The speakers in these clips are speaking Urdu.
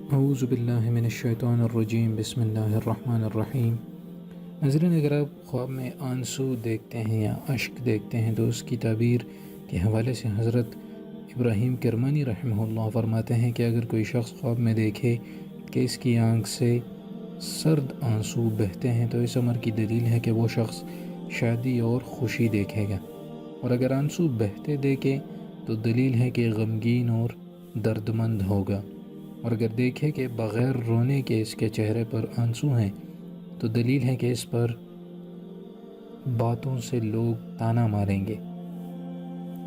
اعوذ باللہ من الشیطان الرجیم بسم اللہ الرحمن الرحیم۔ ناظرین، اگر آپ خواب میں آنسو دیکھتے ہیں یا اشک دیکھتے ہیں تو اس کی تعبیر کے حوالے سے حضرت ابراہیم کرمانی رحمہ اللہ فرماتے ہیں کہ اگر کوئی شخص خواب میں دیکھے کہ اس کی آنکھ سے سرد آنسو بہتے ہیں تو اس امر کی دلیل ہے کہ وہ شخص شادی اور خوشی دیکھے گا، اور اگر آنسو بہتے دیکھے تو دلیل ہے کہ غمگین اور دردمند ہوگا، اور اگر دیکھے کہ بغیر رونے کے اس کے چہرے پر آنسو ہیں تو دلیل ہے کہ اس پر باتوں سے لوگ طعنہ ماریں گے،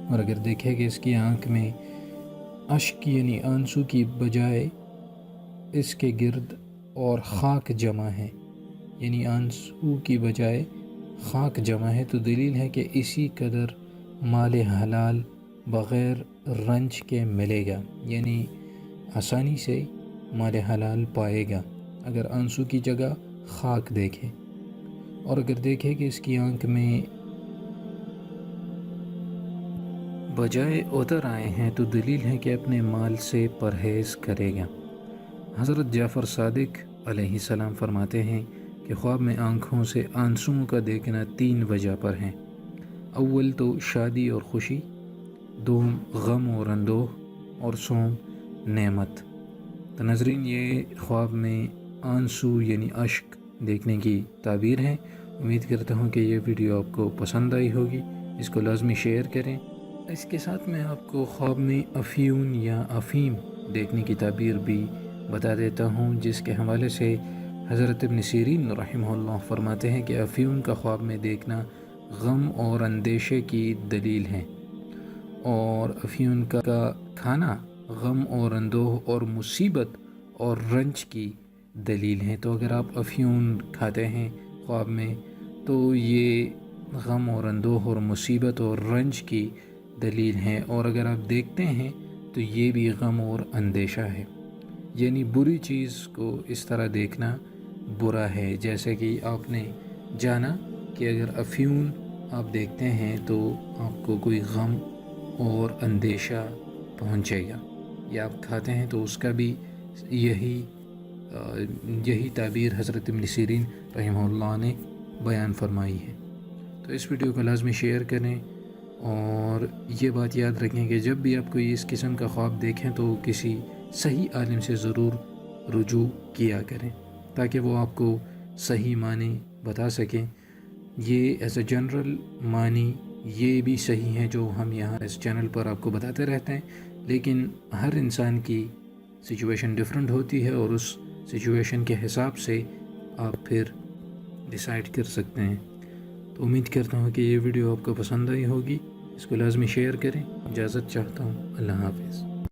اور اگر دیکھے کہ اس کی آنکھ میں اشک یعنی آنسو کی بجائے اس کے گرد اور خاک جمع ہے، یعنی آنسو کی بجائے خاک جمع ہے، تو دلیل ہے کہ اسی قدر مال حلال بغیر رنج کے ملے گا، یعنی آسانی سے مال حلال پائے گا اگر آنسو کی جگہ خاک دیکھے، اور اگر دیکھے کہ اس کی آنکھ میں بجائے اتر آئے ہیں تو دلیل ہے کہ اپنے مال سے پرہیز کرے گا۔ حضرت جعفر صادق علیہ السلام فرماتے ہیں کہ خواب میں آنکھوں سے آنسوؤں کا دیکھنا 3 وجہ پر ہیں۔ اول تو شادی اور خوشی، دوم غم اور اندوہ، اور سوم نعمت۔ تو ناظرین، یہ خواب میں آنسو یعنی اشک دیکھنے کی تعبیر ہے۔ امید کرتا ہوں کہ یہ ویڈیو آپ کو پسند آئی ہوگی، اس کو لازمی شیئر کریں۔ اس کے ساتھ میں آپ کو خواب میں افیون یا افیم دیکھنے کی تعبیر بھی بتا دیتا ہوں، جس کے حوالے سے حضرت ابن سیرین رحمہ اللہ فرماتے ہیں کہ افیون کا خواب میں دیکھنا غم اور اندیشے کی دلیل ہے، اور افیون کا کھانا غم اور اندوہ اور مصیبت اور رنج کی دلیل ہے۔ تو اگر آپ افیون کھاتے ہیں خواب میں تو یہ غم اور اندوہ اور مصیبت اور رنج کی دلیل ہے، اور اگر آپ دیکھتے ہیں تو یہ بھی غم اور اندیشہ ہے، یعنی بری چیز کو اس طرح دیکھنا برا ہے۔ جیسے کہ آپ نے جانا کہ اگر افیون آپ دیکھتے ہیں تو آپ کو کوئی غم اور اندیشہ پہنچے گا، یا آپ کھاتے ہیں تو اس کا بھی یہی تعبیر حضرت ابن سیرین رحمہ اللہ نے بیان فرمائی ہے۔ تو اس ویڈیو کو لازمی شیئر کریں، اور یہ بات یاد رکھیں کہ جب بھی آپ کوئی اس قسم کا خواب دیکھیں تو کسی صحیح عالم سے ضرور رجوع کیا کریں تاکہ وہ آپ کو صحیح معنی بتا سکیں۔ یہ ایز اے جنرل معنی یہ بھی صحیح ہے جو ہم یہاں اس چینل پر آپ کو بتاتے رہتے ہیں، لیکن ہر انسان کی سچویشن ڈیفرنٹ ہوتی ہے، اور اس سچویشن کے حساب سے آپ پھر ڈیسائیڈ کر سکتے ہیں۔ تو امید کرتا ہوں کہ یہ ویڈیو آپ کو پسند آئی ہوگی، اس کو لازمی شیئر کریں۔ اجازت چاہتا ہوں، اللہ حافظ۔